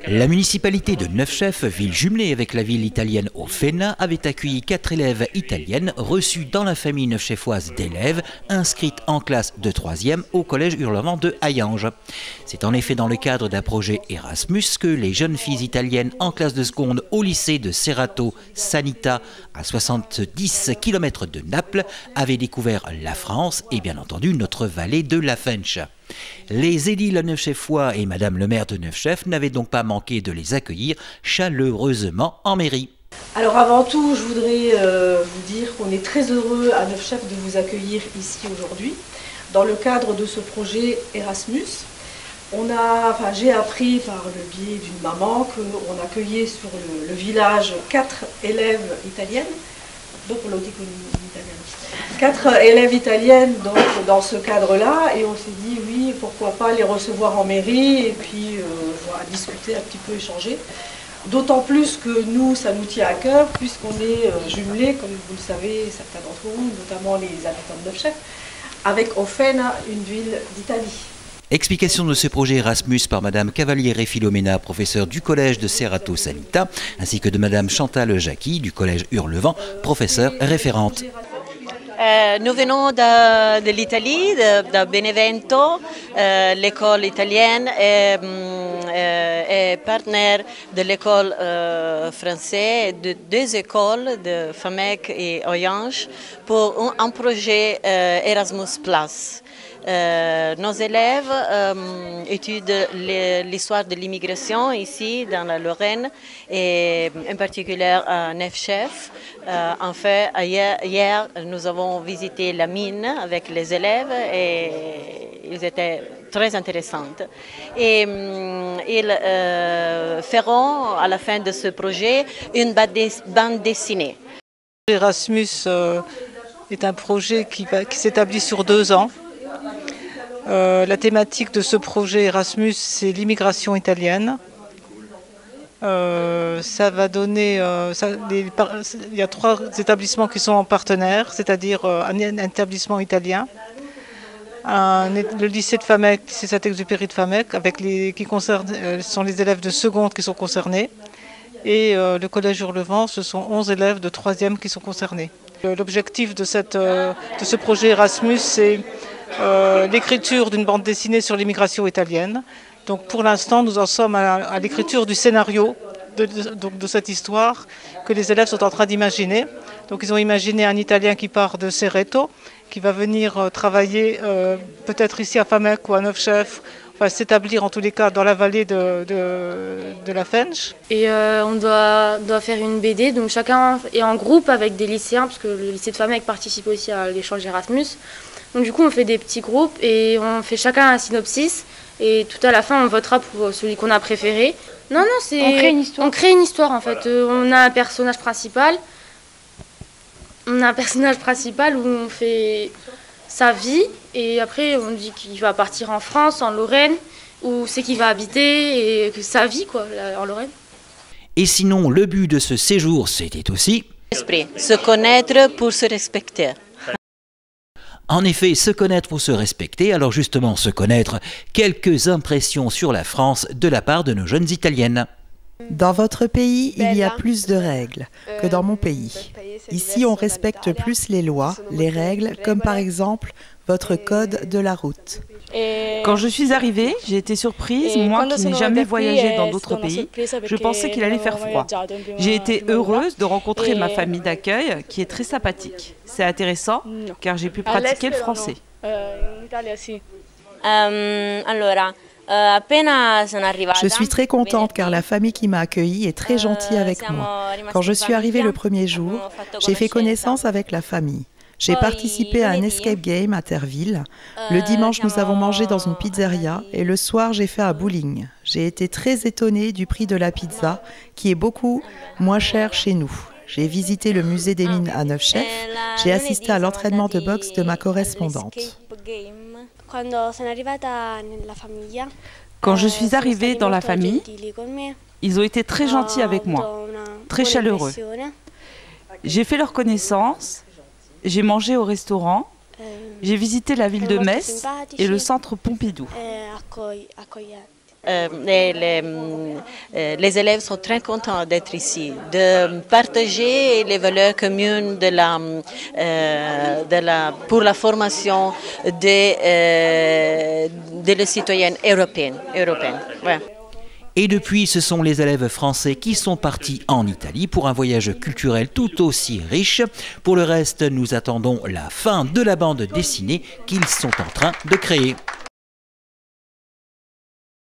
La municipalité de Neufchef, ville jumelée avec la ville italienne Ofena, avait accueilli 4 élèves italiennes reçues dans la famille neufchefoise d'élèves inscrites en classe de 3e au collège Hurlevent de Hayange. C'est en effet dans le cadre d'un projet Erasmus que les jeunes filles italiennes en classe de seconde au lycée de Cerrato Sanita, à 70 km de Naples, avaient découvert la France et bien entendu notre vallée de la Fench. Les édiles neufchefois et Madame le maire de Neufchef n'avaient donc pas manqué de les accueillir chaleureusement en mairie. Alors avant tout, je voudrais vous dire qu'on est très heureux à Neufchef de vous accueillir ici aujourd'hui. Dans le cadre de ce projet Erasmus, j'ai appris par le biais d'une maman qu'on accueillait sur le village 4 élèves italiennes. Quatre élèves italiennes donc, dans ce cadre-là, et on s'est dit oui, pourquoi pas les recevoir en mairie et puis discuter un petit peu, échanger. D'autant plus que nous, ça nous tient à cœur puisqu'on est jumelés, comme vous le savez, certains d'entre vous, notamment les habitants de Neufchef, avec Ofena, une ville d'Italie. Explication de ce projet Erasmus par Madame Cavaliere Filomena, professeure du collège de Cerrato Sanita, ainsi que de Madame Chantal Jacqui du collège Hurlevent, professeure référente. Nous venons de l'Italie, de Benevento. L'école italienne est partenaire de l'école française, de deux écoles, de FAMEC et Hayange, pour un projet Erasmus+. Nos élèves étudient l'histoire de l'immigration ici dans la Lorraine et en particulier à Neufchef. En fait, hier, nous avons visité la mine avec les élèves et ils étaient très intéressants. Et ils feront à la fin de ce projet une bande dessinée. Erasmus est un projet qui s'établit sur 2 ans. La thématique de ce projet Erasmus, c'est l'immigration italienne. Ça va donner, il y a 3 établissements qui sont partenaires, c'est-à-dire un établissement italien, le lycée de FAMEC, lycée Saint-Exupéry de FAMEC, sont les élèves de seconde qui sont concernés, et le collège Hurlevent, ce sont 11 élèves de 3e qui sont concernés. L'objectif de ce projet Erasmus, c'est l'écriture d'une bande dessinée sur l'immigration italienne. Donc pour l'instant, nous en sommes à l'écriture du scénario de cette histoire que les élèves sont en train d'imaginer. Donc ils ont imaginé un Italien qui part de Cerreto, qui va venir travailler peut-être ici à Famec ou à Neufchef, enfin s'établir en tous les cas dans la vallée de la Fench. Et on doit faire une BD, donc chacun est en groupe avec des lycéens, parce que le lycée de Famec participe aussi à l'échange Erasmus. Donc du coup on fait des petits groupes et on fait chacun un synopsis et tout à la fin on votera pour celui qu'on a préféré. Non, c'est... On crée une histoire. On crée une histoire en fait. On a un personnage principal. On a un personnage principal où on fait sa vie et après on dit qu'il va partir en France, en Lorraine, où c'est qu'il va habiter et que sa vie quoi, en Lorraine. Et sinon, le but de ce séjour, c'était aussi... Se connaître pour se respecter. En effet, se connaître pour se respecter, alors justement se connaître, quelques impressions sur la France de la part de nos jeunes Italiennes. Dans votre pays, il y a plus de règles que dans mon pays. Ici, on respecte plus les lois, les règles, comme par exemple votre code de la route. Quand je suis arrivée, j'ai été surprise, moi qui n'ai jamais voyagé dans d'autres pays, je pensais qu'il allait faire froid. J'ai été heureuse de rencontrer ma famille d'accueil qui est très sympathique. C'est intéressant car j'ai pu pratiquer le français. Je suis très contente car la famille qui m'a accueillie est très gentille avec moi. Quand je suis arrivée le premier jour, j'ai fait connaissance avec la famille. J'ai participé à un escape game à Terville. Le dimanche, nous avons mangé dans une pizzeria et le soir, j'ai fait un bowling. J'ai été très étonnée du prix de la pizza, qui est beaucoup moins cher chez nous. J'ai visité le musée des mines à Neufchef. J'ai assisté à l'entraînement de boxe de ma correspondante. Quand je suis arrivée dans la famille, ils ont été très gentils avec moi, très chaleureux. J'ai fait leur connaissance. J'ai mangé au restaurant, j'ai visité la ville de Metz et le centre Pompidou. Les élèves sont très contents d'être ici, de partager les valeurs communes pour la formation des citoyennes européennes. Ouais. Et depuis, ce sont les élèves français qui sont partis en Italie pour un voyage culturel tout aussi riche. Pour le reste, nous attendons la fin de la bande dessinée qu'ils sont en train de créer.